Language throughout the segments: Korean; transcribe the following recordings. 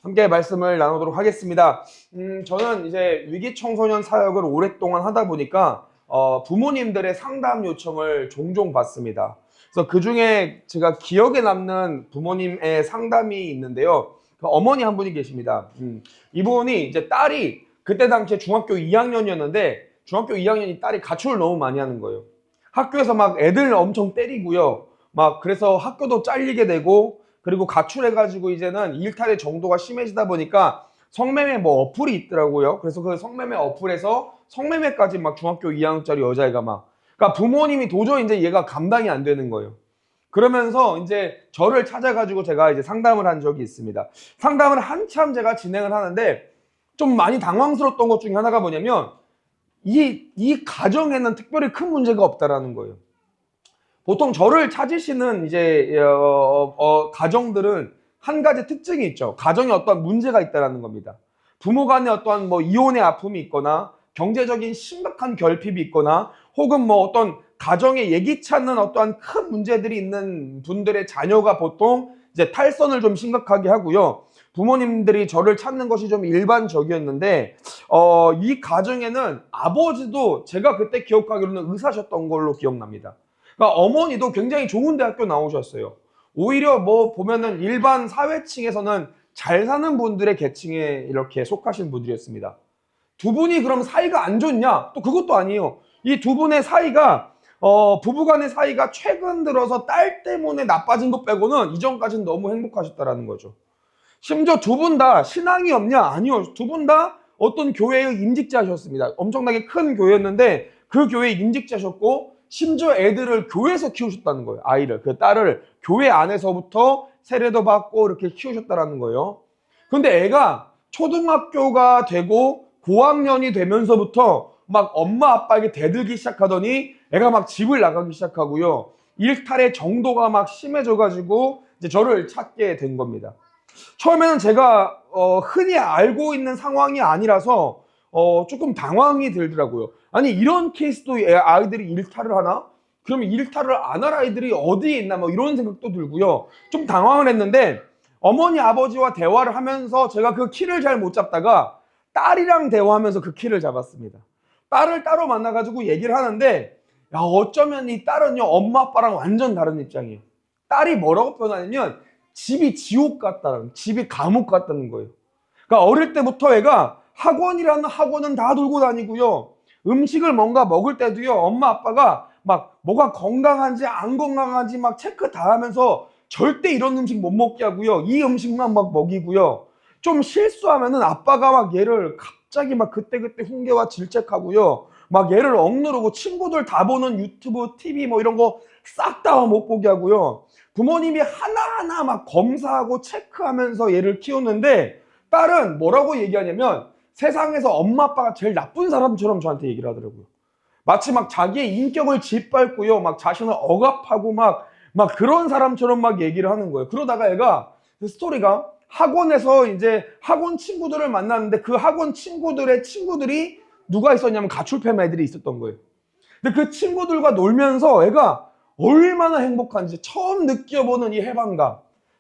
함께 말씀을 나누도록 하겠습니다. 저는 이제 위기 청소년 사역을 오랫동안 하다 보니까 부모님들의 상담 요청을 종종 받습니다. 그래서 그 중에 제가 기억에 남는 부모님의 상담이 있는데요. 그 어머니 한 분이 계십니다. 이분이 이제 딸이 그때 당시에 중학교 2학년이었는데 중학교 2학년이 딸이 가출을 너무 많이 하는 거예요. 학교에서 막 애들 엄청 때리고요. 막 그래서 학교도 잘리게 되고 그리고 가출해가지고 이제는 일탈의 정도가 심해지다 보니까 성매매 뭐 어플이 있더라고요. 그래서 그 성매매 어플에서 성매매까지 막 중학교 2학년짜리 여자애가 막 그러니까 부모님이 도저히 이제 얘가 감당이 안 되는 거예요. 그러면서 이제 저를 찾아가지고 제가 이제 상담을 한 적이 있습니다. 상담을 한참 제가 진행을 하는데 좀 많이 당황스러웠던 것 중에 하나가 뭐냐면 이 가정에는 특별히 큰 문제가 없다라는 거예요. 보통 저를 찾으시는 이제 가정들은 한 가지 특징이 있죠. 가정에 어떠한 문제가 있다라는 겁니다. 부모 간에 어떠한 뭐 이혼의 아픔이 있거나 경제적인 심각한 결핍이 있거나 혹은 뭐 어떤 가정에 예기치 않는 어떠한 큰 문제들이 있는 분들의 자녀가 보통 이제 탈선을 좀 심각하게 하고요. 부모님들이 저를 찾는 것이 좀 일반적이었는데 이 가정에는 아버지도 제가 그때 기억하기로는 의사셨던 걸로 기억납니다. 그러니까 어머니도 굉장히 좋은 대학교 나오셨어요. 오히려 뭐 보면은 일반 사회층에서는 잘 사는 분들의 계층에 이렇게 속하신 분들이었습니다. 두 분이 그럼 사이가 안 좋냐? 또 그것도 아니에요. 이 두 분의 사이가 부부간의 사이가 최근 들어서 딸 때문에 나빠진 것 빼고는 이전까지는 너무 행복하셨다라는 거죠. 심지어 두 분 다 신앙이 없냐? 아니요. 두 분 다 어떤 교회의 임직자셨습니다. 엄청나게 큰 교회였는데 그 교회의 임직자셨고 심지어 애들을 교회에서 키우셨다는 거예요. 아이를. 그 딸을 교회 안에서부터 세례도 받고 이렇게 키우셨다는 거예요. 근데 애가 초등학교가 되고 고학년이 되면서부터 막 엄마 아빠에게 대들기 시작하더니 애가 막 집을 나가기 시작하고요. 일탈의 정도가 막 심해져가지고 이제 저를 찾게 된 겁니다. 처음에는 제가 흔히 알고 있는 상황이 아니라서 조금 당황이 들더라고요. 아니 이런 케이스도 아이들이 일탈을 하나? 그러면 일탈을 안 할 아이들이 어디에 있나 뭐 이런 생각도 들고요. 좀 당황을 했는데 어머니 아버지와 대화를 하면서 제가 그 키를 잘 못 잡다가 딸이랑 대화하면서 그 키를 잡았습니다. 딸을 따로 만나가지고 얘기를 하는데 야 어쩌면 이 딸은요 엄마 아빠랑 완전 다른 입장이에요. 딸이 뭐라고 표현하냐면 집이 지옥 같다는, 집이 감옥 같다는 거예요. 그러니까 어릴 때부터 애가 학원이라는 학원은 다 돌고 다니고요. 음식을 뭔가 먹을 때도요. 엄마 아빠가 막 뭐가 건강한지 안 건강한지 막 체크 다 하면서 절대 이런 음식 못 먹게 하고요. 이 음식만 막 먹이고요. 좀 실수하면은 아빠가 막 얘를 갑자기 막 그때그때 훈계와 질책하고요. 막 얘를 억누르고 친구들 다 보는 유튜브, TV 뭐 이런 거 싹 다 못 보게 하고요. 부모님이 하나하나 막 검사하고 체크하면서 얘를 키우는데 딸은 뭐라고 얘기하냐면 세상에서 엄마 아빠가 제일 나쁜 사람처럼 저한테 얘기를 하더라고요. 마치 막 자기의 인격을 짓밟고요. 막 자신을 억압하고 막 그런 사람처럼 막 얘기를 하는 거예요. 그러다가 얘가 그 스토리가 학원에서 이제 학원 친구들을 만났는데 그 학원 친구들의 친구들이 누가 있었냐면 가출팸 애들이 있었던 거예요. 근데 그 친구들과 놀면서 애가 얼마나 행복한지 처음 느껴보는 이 해방감,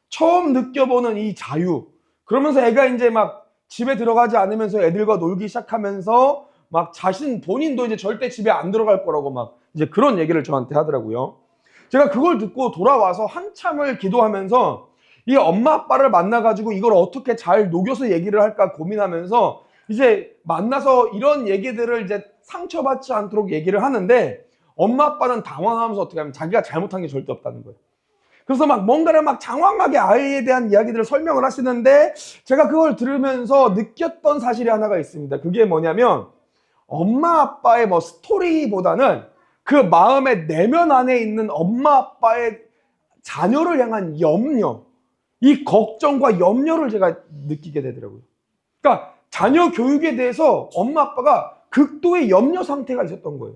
처음 느껴보는 이 자유. 그러면서 애가 이제 막 집에 들어가지 않으면서 애들과 놀기 시작하면서 막 본인도 이제 절대 집에 안 들어갈 거라고 막 이제 그런 얘기를 저한테 하더라고요. 제가 그걸 듣고 돌아와서 한참을 기도하면서 이 엄마 아빠를 만나가지고 이걸 어떻게 잘 녹여서 얘기를 할까 고민하면서 이제 만나서 이런 얘기들을 이제 상처받지 않도록 얘기를 하는데 엄마 아빠는 당황하면서 어떻게 하면 자기가 잘못한 게 절대 없다는 거예요. 그래서 막 뭔가를 막 장황하게 아이에 대한 이야기들을 설명을 하시는데 제가 그걸 들으면서 느꼈던 사실이 하나가 있습니다. 그게 뭐냐면 엄마 아빠의 뭐 스토리보다는 그 마음의 내면 안에 있는 엄마 아빠의 자녀를 향한 염려, 이 걱정과 염려를 제가 느끼게 되더라고요. 그러니까 자녀 교육에 대해서 엄마 아빠가 극도의 염려 상태가 있었던 거예요.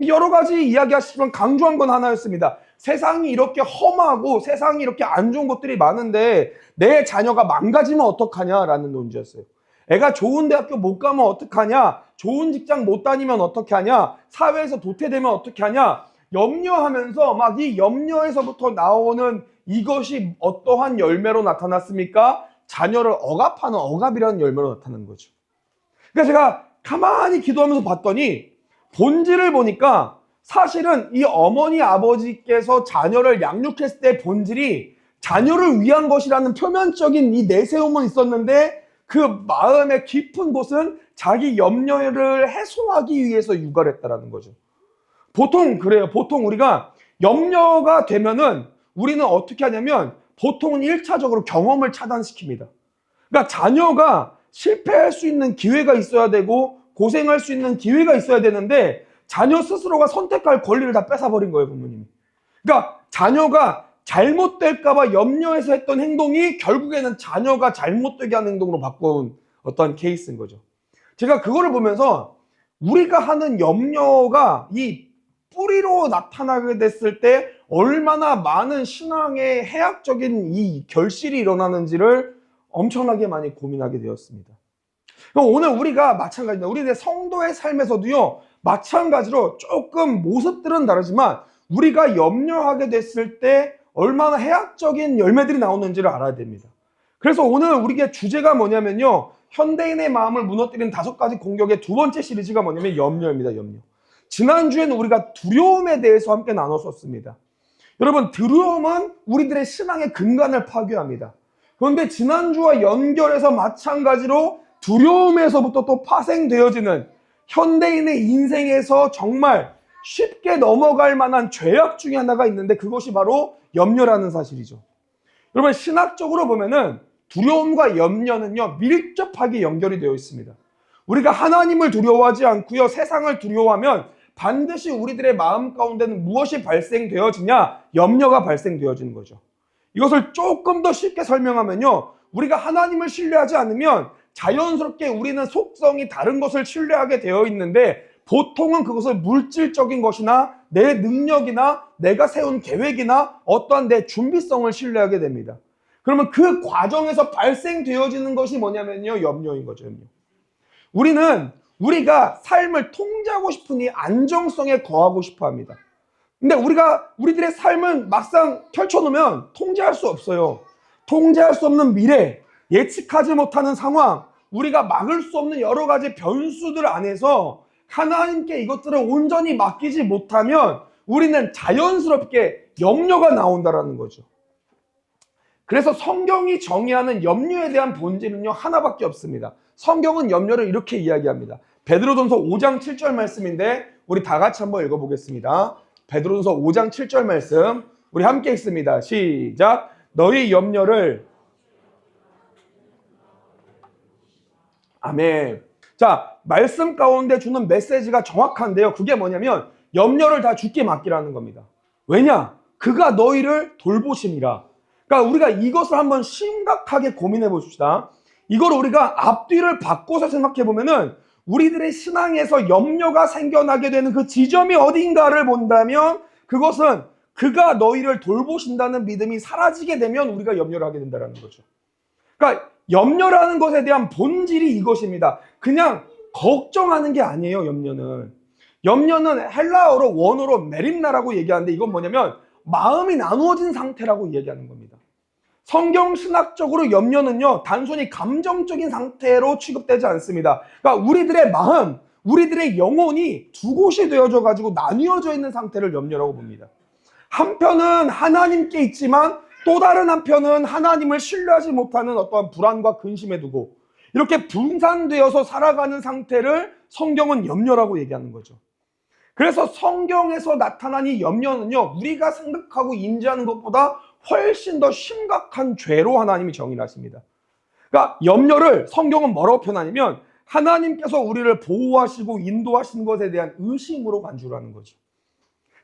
여러 가지 이야기하시지만 강조한 건 하나였습니다. 세상이 이렇게 험하고 세상이 이렇게 안 좋은 것들이 많은데 내 자녀가 망가지면 어떡하냐라는 논지였어요. 애가 좋은 대학교 못 가면 어떡하냐, 좋은 직장 못 다니면 어떻게 하냐, 사회에서 도태되면 어떻게 하냐, 염려하면서 막 이 염려에서부터 나오는 이것이 어떠한 열매로 나타났습니까? 자녀를 억압하는 억압이라는 열매로 나타나는 거죠. 그러니까 제가 가만히 기도하면서 봤더니 본질을 보니까 사실은 이 어머니 아버지께서 자녀를 양육했을 때 본질이 자녀를 위한 것이라는 표면적인 이 내세움은 있었는데 그 마음의 깊은 곳은 자기 염려를 해소하기 위해서 육아를 했다라는 거죠. 보통 그래요. 보통 우리가 염려가 되면은 우리는 어떻게 하냐면 보통은 1차적으로 경험을 차단시킵니다. 그러니까 자녀가 실패할 수 있는 기회가 있어야 되고 고생할 수 있는 기회가 있어야 되는데 자녀 스스로가 선택할 권리를 다 뺏어버린 거예요, 부모님이. 그러니까 자녀가 잘못될까봐 염려해서 했던 행동이 결국에는 자녀가 잘못되게 하는 행동으로 바꿔온 어떤 케이스인 거죠. 제가 그거를 보면서 우리가 하는 염려가 이 뿌리로 나타나게 됐을 때 얼마나 많은 신앙의 해악적인 이 결실이 일어나는지를 엄청나게 많이 고민하게 되었습니다. 오늘 우리가 마찬가지입니다. 우리의 성도의 삶에서도요, 마찬가지로 조금 모습들은 다르지만 우리가 염려하게 됐을 때 얼마나 해악적인 열매들이 나오는지를 알아야 됩니다. 그래서 오늘 우리의 주제가 뭐냐면요, 현대인의 마음을 무너뜨리는 5가지 공격의 두 번째 시리즈가 뭐냐면 염려입니다. 염려. 지난주에는 우리가 두려움에 대해서 함께 나눴었습니다. 여러분, 두려움은 우리들의 신앙의 근간을 파괴합니다. 그런데 지난주와 연결해서 마찬가지로 두려움에서부터 또 파생되어지는 현대인의 인생에서 정말 쉽게 넘어갈 만한 죄악 중에 하나가 있는데 그것이 바로 염려라는 사실이죠. 여러분, 신학적으로 보면은 두려움과 염려는요, 밀접하게 연결이 되어 있습니다. 우리가 하나님을 두려워하지 않고요, 세상을 두려워하면 반드시 우리들의 마음 가운데는 무엇이 발생되어지냐? 염려가 발생되어지는 거죠. 이것을 조금 더 쉽게 설명하면요, 우리가 하나님을 신뢰하지 않으면 자연스럽게 우리는 속성이 다른 것을 신뢰하게 되어 있는데 보통은 그것을 물질적인 것이나 내 능력이나 내가 세운 계획이나 어떠한 내 준비성을 신뢰하게 됩니다. 그러면 그 과정에서 발생되어지는 것이 뭐냐면요, 염려인 거죠. 염려. 우리가 삶을 통제하고 싶으니 안정성에 거하고 싶어 합니다. 근데 우리들의 삶은 막상 펼쳐놓으면 통제할 수 없어요. 통제할 수 없는 미래, 예측하지 못하는 상황, 우리가 막을 수 없는 여러 가지 변수들 안에서 하나님께 이것들을 온전히 맡기지 못하면 우리는 자연스럽게 염려가 나온다는 거죠. 그래서 성경이 정의하는 염려에 대한 본질은요, 하나밖에 없습니다. 성경은 염려를 이렇게 이야기합니다. 베드로전서 5장 7절 말씀인데 우리 다 같이 한번 읽어보겠습니다. 베드로전서 5장 7절 말씀 우리 함께 읽습니다. 시작. 너희 염려를 아멘. 자, 말씀 가운데 주는 메시지가 정확한데요. 그게 뭐냐면 염려를 다 주께 맡기라는 겁니다. 왜냐? 그가 너희를 돌보심이라. 그러니까 우리가 이것을 한번 심각하게 고민해 봅시다. 이걸 우리가 앞뒤를 바꿔서 생각해 보면은 우리들의 신앙에서 염려가 생겨나게 되는 그 지점이 어딘가를 본다면 그것은 그가 너희를 돌보신다는 믿음이 사라지게 되면 우리가 염려를 하게 된다는 거죠. 그러니까 염려라는 것에 대한 본질이 이것입니다. 그냥 걱정하는 게 아니에요. 염려는 헬라어로 원어로 메림나라고 얘기하는데 이건 뭐냐면 마음이 나누어진 상태라고 얘기하는 겁니다. 성경 신학적으로 염려는요, 단순히 감정적인 상태로 취급되지 않습니다. 그러니까 우리들의 마음, 우리들의 영혼이 두 곳이 되어져 가지고 나뉘어져 있는 상태를 염려라고 봅니다. 한편은 하나님께 있지만 또 다른 한편은 하나님을 신뢰하지 못하는 어떠한 불안과 근심에 두고 이렇게 분산되어서 살아가는 상태를 성경은 염려라고 얘기하는 거죠. 그래서 성경에서 나타난 이 염려는요, 우리가 생각하고 인지하는 것보다 훨씬 더 심각한 죄로 하나님이 정의를 하십니다. 그러니까 염려를 성경은 뭐라고 표현하냐면 하나님께서 우리를 보호하시고 인도하시는 것에 대한 의심으로 간주를 하는 거죠.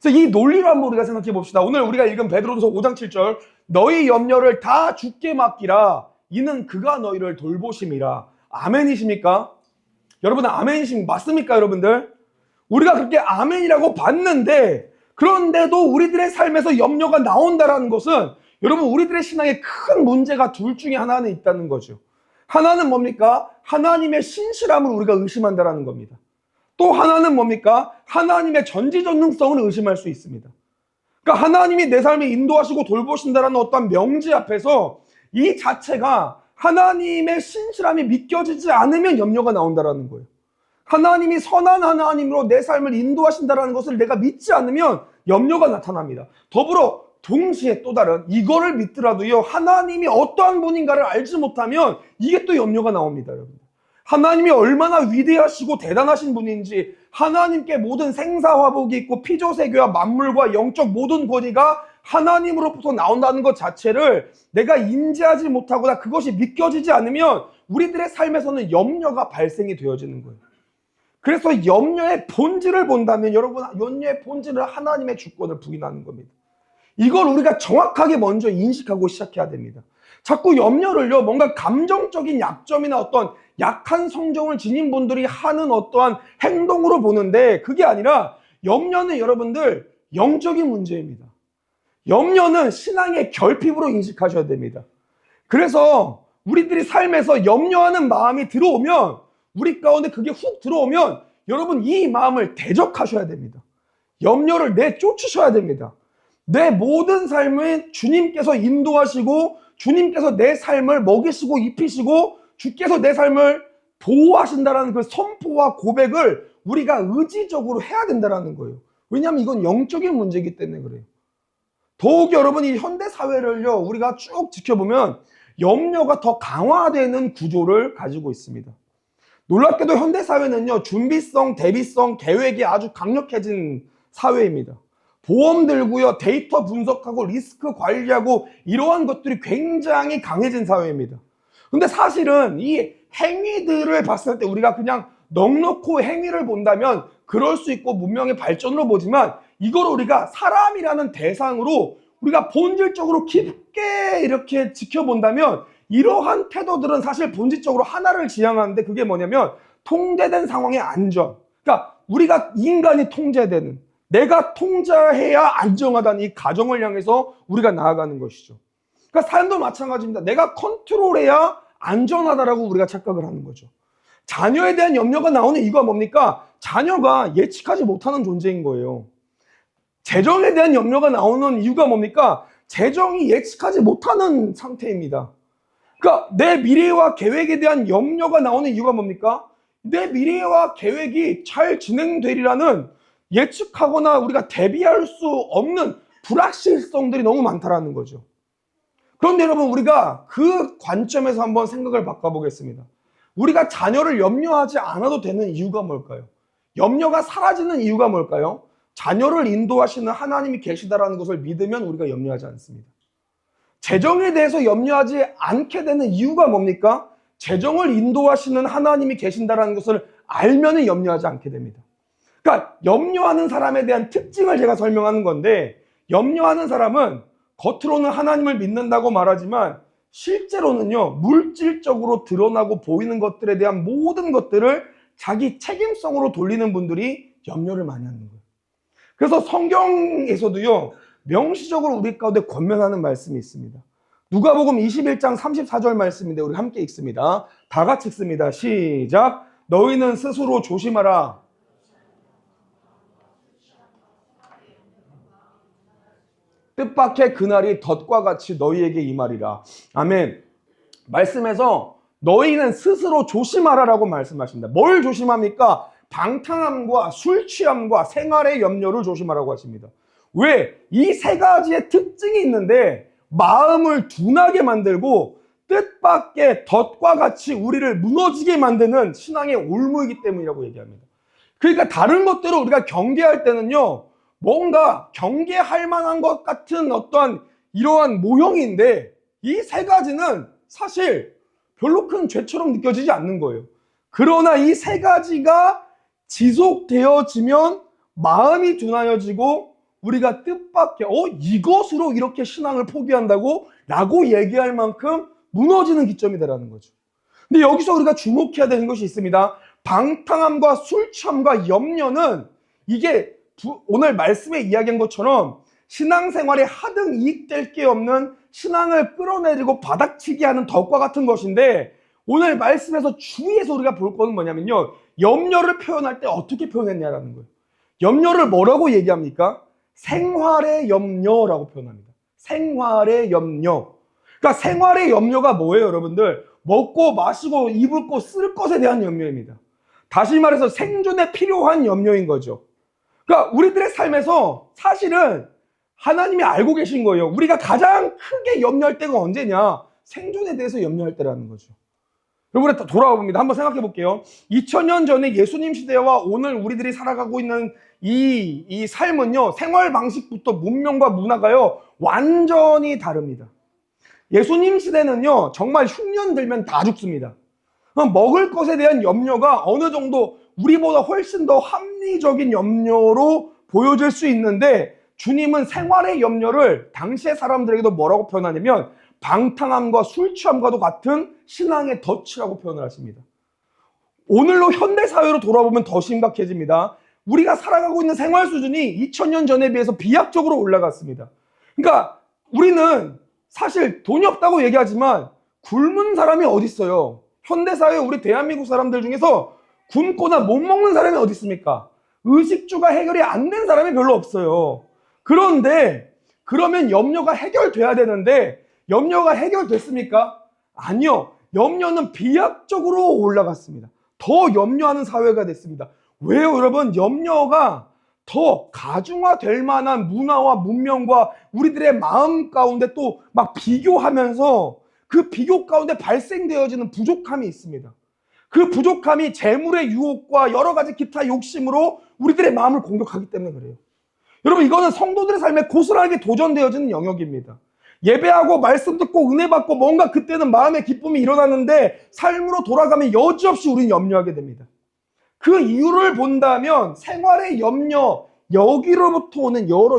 그래서 이 논리를 한번 우리가 생각해 봅시다. 오늘 우리가 읽은 베드로전서 5장 7절 너희 염려를 다 주께 맡기라. 이는 그가 너희를 돌보심이라. 아멘이십니까? 여러분 맞습니까 여러분들? 우리가 그렇게 아멘이라고 봤는데 그런데도 우리들의 삶에서 염려가 나온다는 것은 여러분 우리들의 신앙에 큰 문제가 둘 중에 하나는 있다는 거죠. 하나는 뭡니까? 하나님의 신실함을 우리가 의심한다는 겁니다. 또 하나는 뭡니까? 하나님의 전지전능성을 의심할 수 있습니다. 그러니까 하나님이 내 삶을 인도하시고 돌보신다는 어떤 명제 앞에서 이 자체가 하나님의 신실함이 믿겨지지 않으면 염려가 나온다라는 거예요. 하나님이 선한 하나님으로 내 삶을 인도하신다는 것을 내가 믿지 않으면 염려가 나타납니다. 더불어 동시에 또 다른 이거를 믿더라도요, 하나님이 어떠한 분인가를 알지 못하면 이게 또 염려가 나옵니다, 여러분. 하나님이 얼마나 위대하시고 대단하신 분인지, 하나님께 모든 생사화복이 있고 피조세계와 만물과 영적 모든 권위가 하나님으로부터 나온다는 것 자체를 내가 인지하지 못하거나 그것이 믿겨지지 않으면 우리들의 삶에서는 염려가 발생이 되어지는 거예요. 그래서 염려의 본질을 본다면 여러분, 염려의 본질은 하나님의 주권을 부인하는 겁니다. 이걸 우리가 정확하게 먼저 인식하고 시작해야 됩니다. 자꾸 염려를요, 뭔가 감정적인 약점이나 어떤 약한 성정을 지닌 분들이 하는 어떠한 행동으로 보는데, 그게 아니라 염려는 여러분들 영적인 문제입니다. 염려는 신앙의 결핍으로 인식하셔야 됩니다. 그래서 우리들이 삶에서 염려하는 마음이 들어오면, 우리 가운데 그게 훅 들어오면 여러분 이 마음을 대적하셔야 됩니다. 염려를 내쫓으셔야 됩니다. 내 모든 삶을 주님께서 인도하시고 주님께서 내 삶을 먹이시고 입히시고 주께서 내 삶을 보호하신다는 그 선포와 고백을 우리가 의지적으로 해야 된다는 거예요. 왜냐하면 이건 영적인 문제이기 때문에 그래요. 더욱 여러분, 이 현대 사회를요, 우리가 쭉 지켜보면 염려가 더 강화되는 구조를 가지고 있습니다. 놀랍게도 현대 사회는요, 준비성, 대비성, 계획이 아주 강력해진 사회입니다. 보험 들고요, 데이터 분석하고 리스크 관리하고 이러한 것들이 굉장히 강해진 사회입니다. 근데 사실은 이 행위들을 봤을 때 우리가 그냥 넉넉히 행위를 본다면 그럴 수 있고 문명의 발전으로 보지만, 이걸 우리가 사람이라는 대상으로 우리가 본질적으로 깊게 이렇게 지켜본다면 이러한 태도들은 사실 본질적으로 하나를 지향하는데, 그게 뭐냐면 통제된 상황의 안전. 그러니까 우리가 인간이 통제되는, 내가 통제해야 안정하다는 이 가정을 향해서 우리가 나아가는 것이죠. 그러니까 삶도 마찬가지입니다. 내가 컨트롤해야 안전하다라고 우리가 착각을 하는 거죠. 자녀에 대한 염려가 나오는 이유가 뭡니까? 자녀가 예측하지 못하는 존재인 거예요. 재정에 대한 염려가 나오는 이유가 뭡니까? 재정이 예측하지 못하는 상태입니다. 그러니까 내 미래와 계획에 대한 염려가 나오는 이유가 뭡니까? 내 미래와 계획이 잘 진행되리라는 예측하거나 우리가 대비할 수 없는 불확실성들이 너무 많다라는 거죠. 그런데 여러분, 우리가 그 관점에서 한번 생각을 바꿔보겠습니다. 우리가 자녀를 염려하지 않아도 되는 이유가 뭘까요? 염려가 사라지는 이유가 뭘까요? 자녀를 인도하시는 하나님이 계시다라는 것을 믿으면 우리가 염려하지 않습니다. 재정에 대해서 염려하지 않게 되는 이유가 뭡니까? 재정을 인도하시는 하나님이 계신다라는 것을 알면 염려하지 않게 됩니다. 그러니까 염려하는 사람에 대한 특징을 제가 설명하는 건데, 염려하는 사람은 겉으로는 하나님을 믿는다고 말하지만 실제로는요, 물질적으로 드러나고 보이는 것들에 대한 모든 것들을 자기 책임성으로 돌리는 분들이 염려를 많이 하는 거예요. 그래서 성경에서도요, 명시적으로 우리 가운데 권면하는 말씀이 있습니다. 누가복음 21장 34절 말씀인데 우리 함께 읽습니다. 다 같이 읽습니다. 시작. 너희는 스스로 조심하라. 뜻밖의 그날이 덫과 같이 너희에게 임하리라. 아멘. 말씀에서 너희는 스스로 조심하라라고 말씀하십니다. 뭘 조심합니까? 방탕함과 술 취함과 생활의 염려를 조심하라고 하십니다. 왜? 이 세 가지의 특징이 있는데 마음을 둔하게 만들고 뜻밖의 덫과 같이 우리를 무너지게 만드는 신앙의 올무이기 때문이라고 얘기합니다. 그러니까 다른 것들을 우리가 경계할 때는요, 뭔가 경계할 만한 것 같은 어떤 이러한 모형인데, 이 세 가지는 사실 별로 큰 죄처럼 느껴지지 않는 거예요. 그러나 이 세 가지가 지속되어지면 마음이 둔하여지고 우리가 뜻밖의 이것으로 이렇게 신앙을 포기한다고? 라고 얘기할 만큼 무너지는 기점이다라는 거죠. 근데 여기서 우리가 주목해야 되는 것이 있습니다. 방탕함과 술 취함과 염려는 이게 오늘 말씀에 이야기한 것처럼 신앙생활에 하등 이익될 게 없는 신앙을 끌어내리고 바닥치게 하는 덫과 같은 것인데, 오늘 말씀에서 주의해서 우리가 볼 거는 뭐냐면요, 염려를 표현할 때 어떻게 표현했냐라는 거예요. 염려를 뭐라고 얘기합니까? 생활의 염려라고 표현합니다. 생활의 염려. 그러니까 생활의 염려가 뭐예요, 여러분들? 먹고 마시고 입을 거 쓸 것에 대한 염려입니다. 다시 말해서 생존에 필요한 염려인 거죠. 그러니까 우리들의 삶에서 사실은 하나님이 알고 계신 거예요. 우리가 가장 크게 염려할 때가 언제냐? 생존에 대해서 염려할 때라는 거죠. 여러분, 돌아와 봅니다. 한번 생각해 볼게요. 2000년 전에 예수님 시대와 오늘 우리들이 살아가고 있는 이 삶은요, 생활 방식부터 문명과 문화가요, 완전히 다릅니다. 예수님 시대는요, 정말 흉년 들면 다 죽습니다. 먹을 것에 대한 염려가 어느 정도 우리보다 훨씬 더 합리적인 염려로 보여질 수 있는데, 주님은 생활의 염려를 당시의 사람들에게도 뭐라고 표현하냐면 방탕함과 술 취함과도 같은 신앙의 덫이라고 표현을 하십니다. 오늘로 현대사회로 돌아보면 더 심각해집니다. 우리가 살아가고 있는 생활 수준이 2000년 전에 비해서 비약적으로 올라갔습니다. 그러니까 우리는 사실 돈이 없다고 얘기하지만 굶은 사람이 어디 있어요? 현대사회 우리 대한민국 사람들 중에서 굶거나 못 먹는 사람이 어디 있습니까? 의식주가 해결이 안 된 사람이 별로 없어요. 그런데 그러면 염려가 해결돼야 되는데 염려가 해결됐습니까? 아니요. 염려는 비약적으로 올라갔습니다. 더 염려하는 사회가 됐습니다. 왜요, 여러분? 염려가 더 가중화될 만한 문화와 문명과 우리들의 마음 가운데 또 막 비교하면서 그 비교 가운데 발생되어지는 부족함이 있습니다. 그 부족함이 재물의 유혹과 여러 가지 기타 욕심으로 우리들의 마음을 공격하기 때문에 그래요. 여러분, 이거는 성도들의 삶에 고스란하게 도전되어지는 영역입니다. 예배하고 말씀 듣고 은혜 받고 뭔가 그때는 마음의 기쁨이 일어나는데 삶으로 돌아가면 여지없이 우리는 염려하게 됩니다. 그 이유를 본다면 생활의 염려, 여기로부터 오는 여러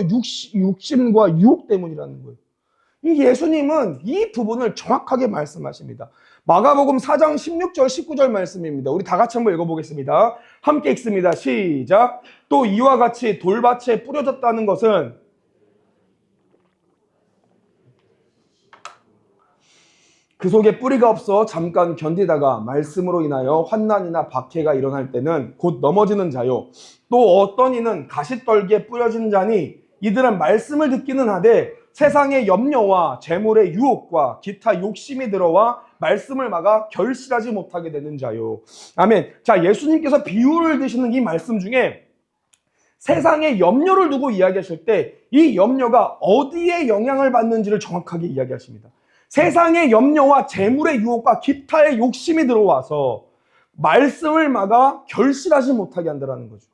욕심과 유혹 때문이라는 거예요. 이 예수님은 이 부분을 정확하게 말씀하십니다. 마가복음 4장 16절 19절 말씀입니다. 우리 다 같이 한번 읽어보겠습니다. 함께 읽습니다. 시작. 또 이와 같이 돌밭에 뿌려졌다는 것은 그 속에 뿌리가 없어 잠깐 견디다가 말씀으로 인하여 환난이나 박해가 일어날 때는 곧 넘어지는 자요. 또 어떤 이는 가시떨기에 뿌려진 자니 이들은 말씀을 듣기는 하되 세상의 염려와 재물의 유혹과 기타 욕심이 들어와 말씀을 막아 결실하지 못하게 되는 자요. 아멘. 자, 예수님께서 비유를 드시는 이 말씀 중에 세상의 염려를 두고 이야기하실 때 이 염려가 어디에 영향을 받는지를 정확하게 이야기하십니다. 세상의 염려와 재물의 유혹과 기타의 욕심이 들어와서 말씀을 막아 결실하지 못하게 한다는 거죠.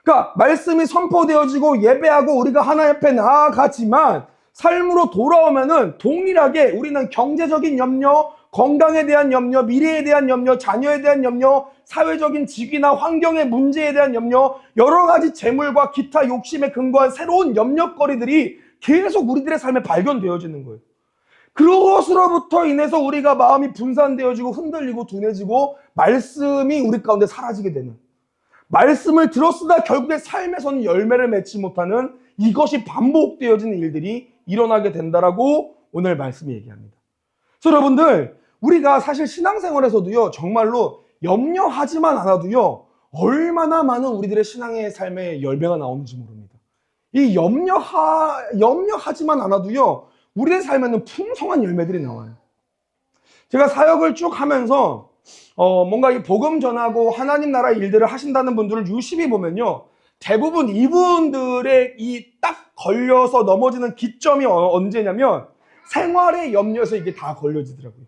그러니까 말씀이 선포되어지고 예배하고 우리가 하나님 앞에 나아가지만 삶으로 돌아오면은 동일하게 우리는 경제적인 염려, 건강에 대한 염려, 미래에 대한 염려, 자녀에 대한 염려, 사회적인 직위나 환경의 문제에 대한 염려, 여러 가지 재물과 기타 욕심에 근거한 새로운 염려거리들이 계속 우리들의 삶에 발견되어지는 거예요. 그것으로부터 인해서 우리가 마음이 분산되어지고 흔들리고 둔해지고 말씀이 우리 가운데 사라지게 되는, 말씀을 들었으나 결국에 삶에서는 열매를 맺지 못하는 이것이 반복되어지는 일들이 일어나게 된다라고 오늘 말씀이 얘기합니다. 그래서 여러분들, 우리가 사실 신앙생활에서도요, 정말로 염려하지만 않아도요, 얼마나 많은 우리들의 신앙의 삶에 열매가 나오는지 모릅니다. 이 염려하지만 않아도요, 우리의 삶에는 풍성한 열매들이 나와요. 제가 사역을 쭉 하면서 뭔가 이 복음 전하고 하나님 나라 일들을 하신다는 분들을 유심히 보면요, 대부분 이분들의 이 딱 걸려서 넘어지는 기점이 언제냐면 생활의 염려에서 이게 다 걸려지더라고요.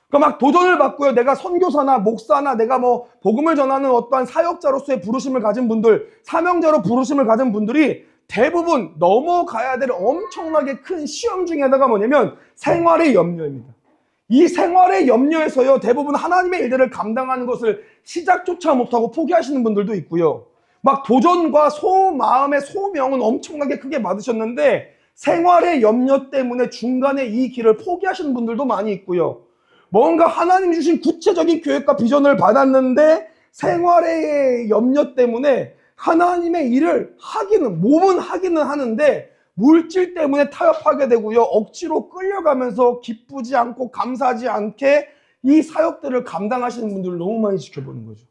그러니까 막 도전을 받고요, 내가 선교사나 목사나 내가 뭐 복음을 전하는 어떠한 사역자로서의 부르심을 가진 분들, 사명자로 부르심을 가진 분들이 대부분 넘어가야 될 엄청나게 큰 시험 중에 하나가 뭐냐면 생활의 염려입니다. 이 생활의 염려에서요, 대부분 하나님의 일들을 감당하는 것을 시작조차 못하고 포기하시는 분들도 있고요, 막 도전과 마음의 소명은 엄청나게 크게 받으셨는데 생활의 염려 때문에 중간에 이 길을 포기하시는 분들도 많이 있고요, 뭔가 하나님 주신 구체적인 계획과 비전을 받았는데 생활의 염려 때문에 하나님의 일을 몸은 하기는 하는데 물질 때문에 타협하게 되고요, 억지로 끌려가면서 기쁘지 않고 감사하지 않게 이 사역들을 감당하시는 분들을 너무 많이 지켜보는 거죠.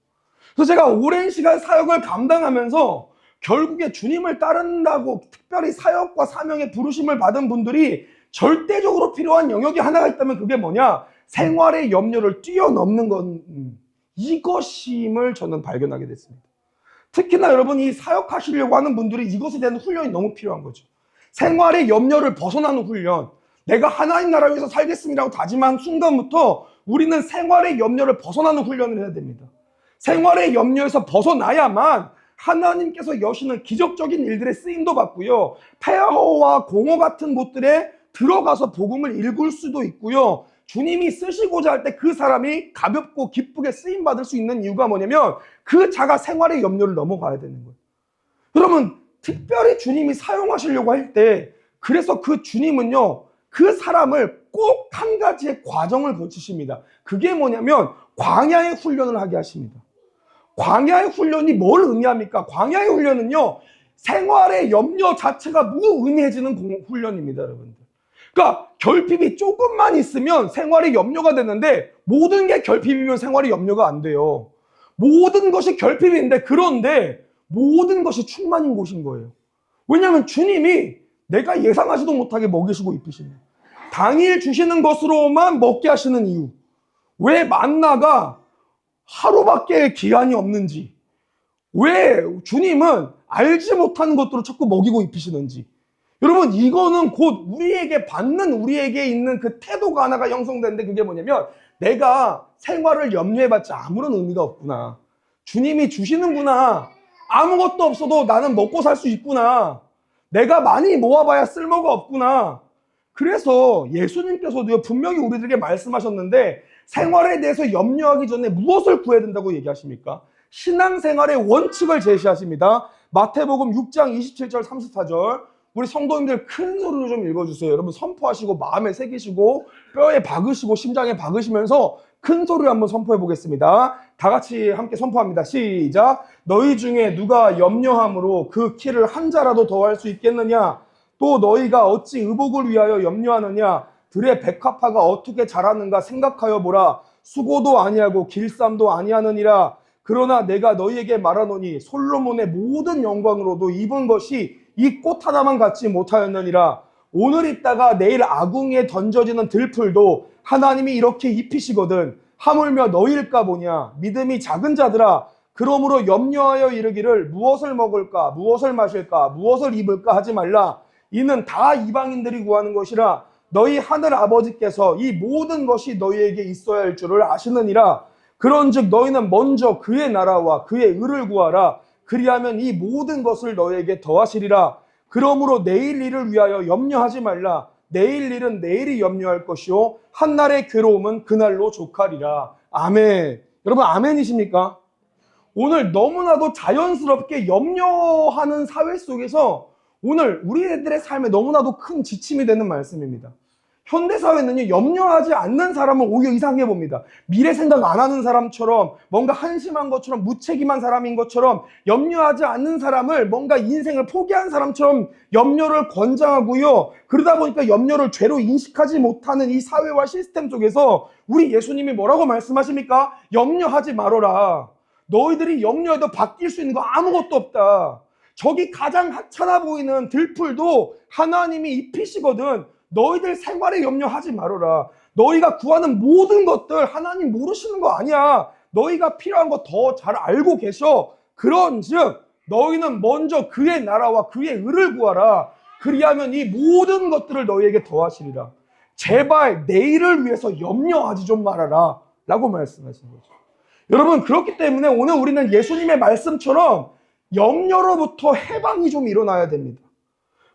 그래서 제가 오랜 시간 사역을 감당하면서 결국에 주님을 따른다고 특별히 사역과 사명의 부르심을 받은 분들이 절대적으로 필요한 영역이 하나가 있다면 그게 뭐냐? 생활의 염려를 뛰어넘는 건 이것임을 저는 발견하게 됐습니다. 특히나 여러분, 이 사역하시려고 하는 분들이 이것에 대한 훈련이 너무 필요한 거죠. 생활의 염려를 벗어나는 훈련. 내가 하나님 나라 위해서 살겠습니다라고 다짐한 순간부터 우리는 생활의 염려를 벗어나는 훈련을 해야 됩니다. 생활의 염려에서 벗어나야만 하나님께서 여시는 기적적인 일들의 쓰임도 받고요, 폐허와 공허 같은 곳들에 들어가서 복음을 읽을 수도 있고요, 주님이 쓰시고자 할 때 그 사람이 가볍고 기쁘게 쓰임 받을 수 있는 이유가 뭐냐면 그 자가 생활의 염려를 넘어가야 되는 거예요. 여러분, 특별히 주님이 사용하시려고 할 때, 그래서 그 주님은요, 그 사람을 꼭 한 가지의 과정을 거치십니다. 그게 뭐냐면 광야의 훈련을 하게 하십니다. 광야의 훈련이 뭘 의미합니까? 광야의 훈련은요, 생활의 염려 자체가 무의미해지는 훈련입니다, 여러분들. 그러니까 결핍이 조금만 있으면 생활의 염려가 되는데, 모든 게 결핍이면 생활의 염려가 안 돼요. 모든 것이 결핍인데, 그런데 모든 것이 충만인 곳인 거예요. 왜냐하면 주님이 내가 예상하지도 못하게 먹이시고 입히십니다. 당일 주시는 것으로만 먹게 하시는 이유. 왜 만나가 하루밖에 기한이 없는지, 왜 주님은 알지 못하는 것들을 자꾸 먹이고 입히시는지. 여러분, 이거는 곧 우리에게 받는, 우리에게 있는 그 태도가 하나가 형성되는데, 그게 뭐냐면 내가 생활을 염려해봤자 아무런 의미가 없구나, 주님이 주시는구나, 아무것도 없어도 나는 먹고 살 수 있구나, 내가 많이 모아봐야 쓸모가 없구나. 그래서 예수님께서도요, 분명히 우리들에게 말씀하셨는데, 생활에 대해서 염려하기 전에 무엇을 구해야 된다고 얘기하십니까? 신앙생활의 원칙을 제시하십니다. 마태복음 6장 27절 34절. 우리 성도님들 큰 소리로 좀 읽어주세요. 여러분, 선포하시고 마음에 새기시고 뼈에 박으시고 심장에 박으시면서 큰 소리로 한번 선포해 보겠습니다. 다 같이 함께 선포합니다. 시작. 너희 중에 누가 염려함으로 그 키를 한 자라도 더할 수 있겠느냐? 또 너희가 어찌 의복을 위하여 염려하느냐? 들의 백합화가 어떻게 자라는가 생각하여 보라. 수고도 아니하고 길쌈도 아니하느니라. 그러나 내가 너희에게 말하노니 솔로몬의 모든 영광으로도 입은 것이 이 꽃 하나만 갖지 못하였느니라. 오늘 있다가 내일 아궁이에 던져지는 들풀도 하나님이 이렇게 입히시거든. 하물며 너희일까 보냐. 믿음이 작은 자들아, 그러므로 염려하여 이르기를 무엇을 먹을까, 무엇을 마실까, 무엇을 입을까 하지 말라. 이는 다 이방인들이 구하는 것이라. 너희 하늘 아버지께서 이 모든 것이 너희에게 있어야 할 줄을 아시느니라. 그런즉 너희는 먼저 그의 나라와 그의 의를 구하라. 그리하면 이 모든 것을 너희에게 더하시리라. 그러므로 내일 일을 위하여 염려하지 말라. 내일 일은 내일이 염려할 것이요 한날의 괴로움은 그날로 족하리라. 아멘. 여러분, 아멘이십니까? 오늘 너무나도 자연스럽게 염려하는 사회 속에서 오늘 우리들의 삶에 너무나도 큰 지침이 되는 말씀입니다. 현대사회는요, 염려하지 않는 사람을 오히려 이상해 봅니다. 미래 생각 안 하는 사람처럼, 뭔가 한심한 것처럼, 무책임한 사람인 것처럼, 염려하지 않는 사람을 뭔가 인생을 포기한 사람처럼 염려를 권장하고요. 그러다 보니까 염려를 죄로 인식하지 못하는 이 사회와 시스템 속에서 우리 예수님이 뭐라고 말씀하십니까? 염려하지 말어라. 너희들이 염려해도 바뀔 수 있는 거 아무것도 없다. 저기 가장 하찮아 보이는 들풀도 하나님이 입히시거든. 너희들 생활에 염려하지 말아라. 너희가 구하는 모든 것들 하나님 모르시는 거 아니야. 너희가 필요한 거 더 잘 알고 계셔. 그런즉 너희는 먼저 그의 나라와 그의 의를 구하라. 그리하면 이 모든 것들을 너희에게 더하시리라. 제발 내일을 위해서 염려하지 좀 말아라 라고 말씀하신 거죠. 여러분, 그렇기 때문에 오늘 우리는 예수님의 말씀처럼 염려로부터 해방이 좀 일어나야 됩니다.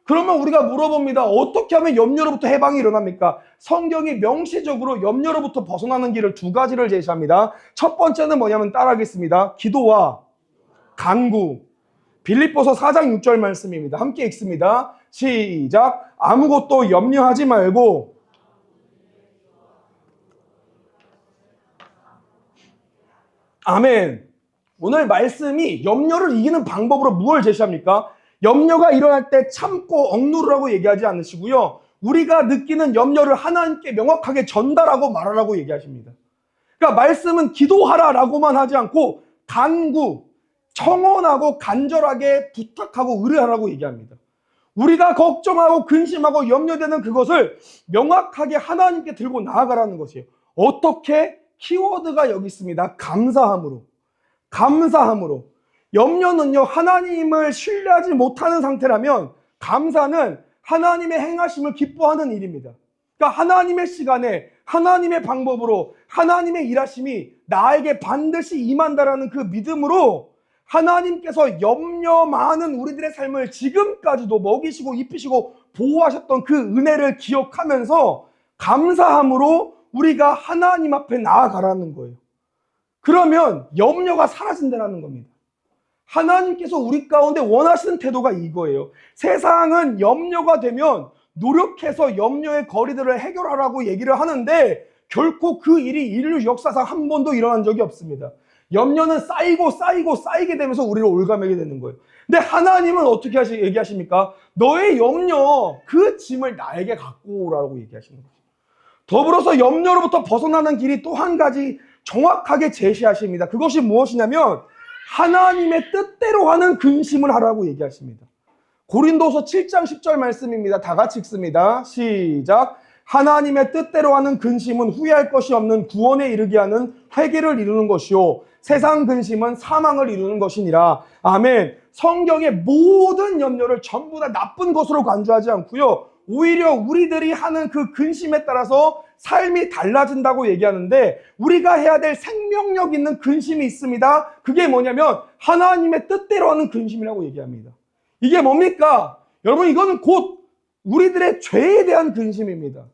그러면 우리가 물어봅니다. 어떻게 하면 염려로부터 해방이 일어납니까? 성경이 명시적으로 염려로부터 벗어나는 길을 두 가지를 제시합니다. 첫 번째는 뭐냐면 따라하겠습니다. 기도와 간구. 빌립보서 4장 6절 말씀입니다. 함께 읽습니다. 시작. 아무것도 염려하지 말고 아멘. 오늘 말씀이 염려를 이기는 방법으로 무엇을 제시합니까? 염려가 일어날 때 참고 억누르라고 얘기하지 않으시고요. 우리가 느끼는 염려를 하나님께 명확하게 전달하고 말하라고 얘기하십니다. 그러니까 말씀은 기도하라라고만 하지 않고 간구, 청원하고 간절하게 부탁하고 의뢰하라고 얘기합니다. 우리가 걱정하고 근심하고 염려되는 그것을 명확하게 하나님께 들고 나아가라는 것이에요. 어떻게? 키워드가 여기 있습니다. 감사함으로. 감사함으로. 염려는요, 하나님을 신뢰하지 못하는 상태라면 감사는 하나님의 행하심을 기뻐하는 일입니다. 그러니까 하나님의 시간에 하나님의 방법으로 하나님의 일하심이 나에게 반드시 임한다라는 그 믿음으로 하나님께서 염려 많은 우리들의 삶을 지금까지도 먹이시고 입히시고 보호하셨던 그 은혜를 기억하면서 감사함으로 우리가 하나님 앞에 나아가라는 거예요. 그러면 염려가 사라진다는 겁니다. 하나님께서 우리 가운데 원하시는 태도가 이거예요. 세상은 염려가 되면 노력해서 염려의 거리들을 해결하라고 얘기를 하는데 결코 그 일이 인류 역사상 한 번도 일어난 적이 없습니다. 염려는 쌓이게 되면서 우리를 올가매게 되는 거예요. 근데 하나님은 어떻게 얘기하십니까? 너의 염려, 그 짐을 나에게 갖고 오라고 얘기하시는 거죠. 더불어서 염려로부터 벗어나는 길이 또 한 가지 정확하게 제시하십니다. 그것이 무엇이냐면 하나님의 뜻대로 하는 근심을 하라고 얘기하십니다. 고린도서 7장 10절 말씀입니다. 다 같이 읽습니다. 시작. 하나님의 뜻대로 하는 근심은 후회할 것이 없는 구원에 이르게 하는 회개를 이루는 것이요 세상 근심은 사망을 이루는 것이니라. 아멘. 성경의 모든 염려를 전부 다 나쁜 것으로 간주하지 않고요. 오히려 우리들이 하는 그 근심에 따라서 삶이 달라진다고 얘기하는데 우리가 해야 될 생명력 있는 근심이 있습니다. 그게 뭐냐면 하나님의 뜻대로 하는 근심이라고 얘기합니다. 이게 뭡니까? 여러분, 이거는 곧 우리들의 죄에 대한 근심입니다.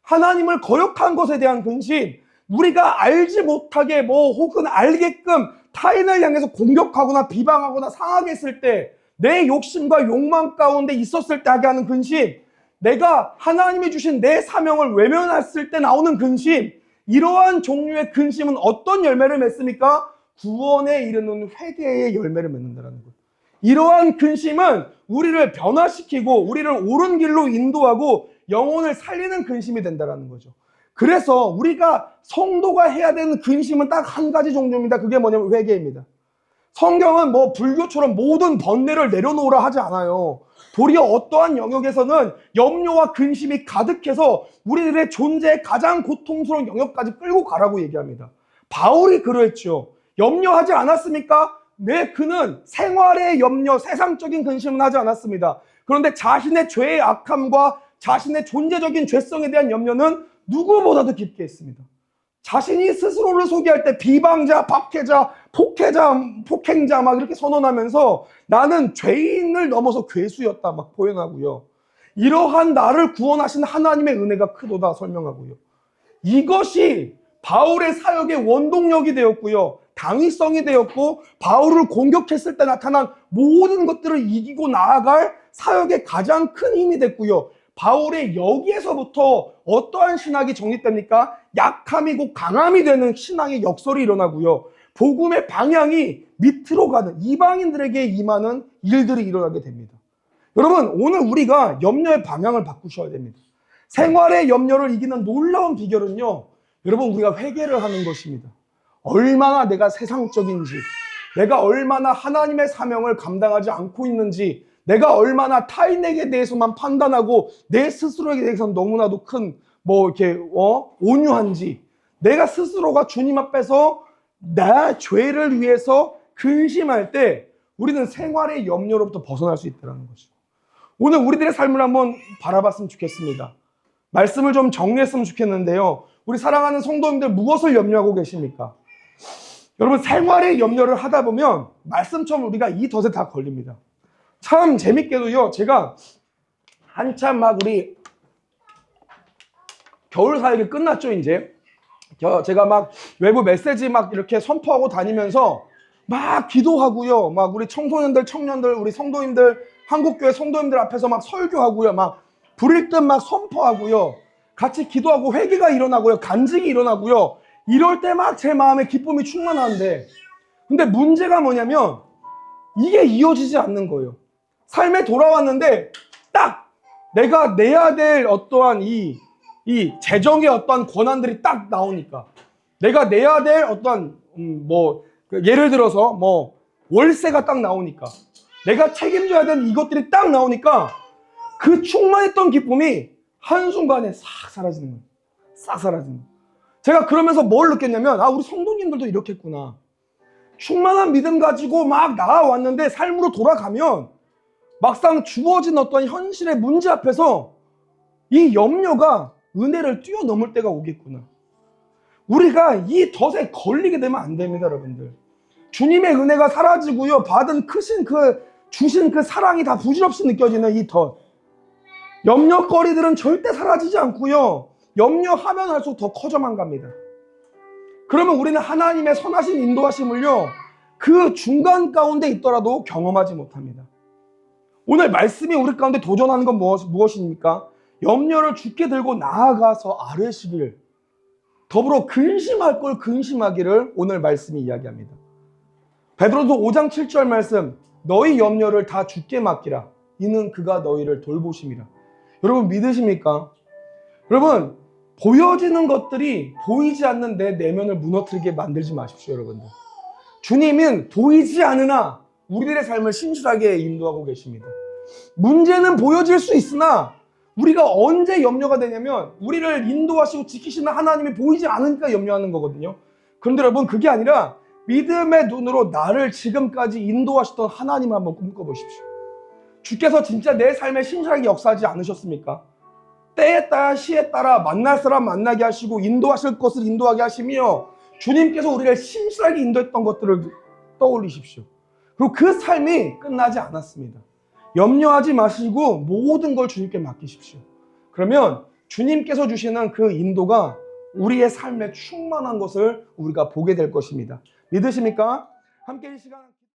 하나님을 거역한 것에 대한 근심, 우리가 알지 못하게 혹은 알게끔 타인을 향해서 공격하거나 비방하거나 상하게 했을 때 내 욕심과 욕망 가운데 있었을 때 하게 하는 근심, 내가 하나님이 주신 내 사명을 외면했을 때 나오는 근심, 이러한 종류의 근심은 어떤 열매를 맺습니까? 구원에 이르는 회개의 열매를 맺는다는 거예요. 이러한 근심은 우리를 변화시키고 우리를 옳은 길로 인도하고 영혼을 살리는 근심이 된다는 거죠. 그래서 우리가 성도가 해야 되는 근심은 딱 한 가지 종류입니다. 그게 뭐냐면 회개입니다. 성경은 불교처럼 모든 번뇌를 내려놓으라 하지 않아요. 도리어 어떠한 영역에서는 염려와 근심이 가득해서 우리들의 존재의 가장 고통스러운 영역까지 끌고 가라고 얘기합니다. 바울이 그러했죠. 염려하지 않았습니까? 네, 그는 생활의 염려, 세상적인 근심은 하지 않았습니다. 그런데 자신의 죄의 악함과 자신의 존재적인 죄성에 대한 염려는 누구보다도 깊게 했습니다. 자신이 스스로를 소개할 때 비방자, 박해자, 폭행자 막 이렇게 선언하면서 나는 죄인을 넘어서 괴수였다 막 표현하고요. 이러한 나를 구원하신 하나님의 은혜가 크도다 설명하고요. 이것이 바울의 사역의 원동력이 되었고요. 당위성이 되었고 바울을 공격했을 때 나타난 모든 것들을 이기고 나아갈 사역의 가장 큰 힘이 됐고요. 바울의 여기에서부터 어떠한 신학이 정립됩니까? 약함이고 강함이 되는 신앙의 역설이 일어나고요. 복음의 방향이 밑으로 가는 이방인들에게 임하는 일들이 일어나게 됩니다. 여러분, 오늘 우리가 염려의 방향을 바꾸셔야 됩니다. 생활의 염려를 이기는 놀라운 비결은요, 여러분, 우리가 회개를 하는 것입니다. 얼마나 내가 세상적인지, 내가 얼마나 하나님의 사명을 감당하지 않고 있는지, 내가 얼마나 타인에게 대해서만 판단하고 내 스스로에 대해서는 너무나도 큰 온유한지, 내가 스스로가 주님 앞에서 내 죄를 위해서 근심할 때 우리는 생활의 염려로부터 벗어날 수 있다는 것이죠. 오늘 우리들의 삶을 한번 바라봤으면 좋겠습니다. 말씀을 좀 정리했으면 좋겠는데요. 우리 사랑하는 성도님들, 무엇을 염려하고 계십니까? 여러분, 생활의 염려를 하다 보면 말씀처럼 우리가 이 덫에 다 걸립니다. 참 재밌게도요, 제가 한참 우리 겨울 사역이 끝났죠, 이제. 제가 외부 메시지 이렇게 선포하고 다니면서 기도하고요. 우리 청소년들, 청년들, 우리 성도님들, 한국교회 성도님들 앞에서 설교하고요. 불일 듯 선포하고요. 같이 기도하고 회개가 일어나고요. 간증이 일어나고요. 이럴 때 제 마음에 기쁨이 충만한데, 근데 문제가 뭐냐면 이게 이어지지 않는 거예요. 삶에 돌아왔는데 딱 내가 내야 될 어떠한 이 재정의 어떠한 권한들이 딱 나오니까, 내가 내야 될 어떠한 예를 들어서 월세가 딱 나오니까, 내가 책임져야 되는 이것들이 딱 나오니까 그 충만했던 기쁨이 한순간에 싹 사라지는 거예요. 싹 사라지는 거예요. 제가 그러면서 뭘 느꼈냐면, 우리 성도님들도 이렇게 했구나. 충만한 믿음 가지고 막 나아왔는데 삶으로 돌아가면 막상 주어진 어떤 현실의 문제 앞에서 이 염려가 은혜를 뛰어넘을 때가 오겠구나. 우리가 이 덫에 걸리게 되면 안 됩니다, 여러분들. 주님의 은혜가 사라지고요, 받은 주신 그 사랑이 다 부질없이 느껴지는 이 덫. 염려거리들은 절대 사라지지 않고요, 염려하면 할수록 더 커져만 갑니다. 그러면 우리는 하나님의 선하신 인도하심을요, 그 중간 가운데 있더라도 경험하지 못합니다. 오늘 말씀이 우리 가운데 도전하는 건 무엇입니까? 염려를 굳게 들고 나아가서 아뢰시길, 더불어 근심할 걸 근심하기를 오늘 말씀이 이야기합니다. 베드로도 5장 7절 말씀, 너희 염려를 다 주께 맡기라. 이는 그가 너희를 돌보심이라. 여러분 믿으십니까? 여러분, 보여지는 것들이 보이지 않는 내 내면을 무너뜨리게 만들지 마십시오, 여러분들. 주님은 보이지 않으나 우리들의 삶을 신실하게 인도하고 계십니다. 문제는 보여질 수 있으나 우리가 언제 염려가 되냐면 우리를 인도하시고 지키시는 하나님이 보이지 않으니까 염려하는 거거든요. 그런데 여러분, 그게 아니라 믿음의 눈으로 나를 지금까지 인도하시던 하나님을 한번 꿈꿔보십시오. 주께서 진짜 내 삶에 신실하게 역사하지 않으셨습니까? 때에 따라 시에 따라 만날 사람 만나게 하시고 인도하실 것을 인도하게 하시며 주님께서 우리를 신실하게 인도했던 것들을 떠올리십시오. 그리고 그 삶이 끝나지 않았습니다. 염려하지 마시고 모든 걸 주님께 맡기십시오. 그러면 주님께서 주시는 그 인도가 우리의 삶에 충만한 것을 우리가 보게 될 것입니다. 믿으십니까? 함께 이 시간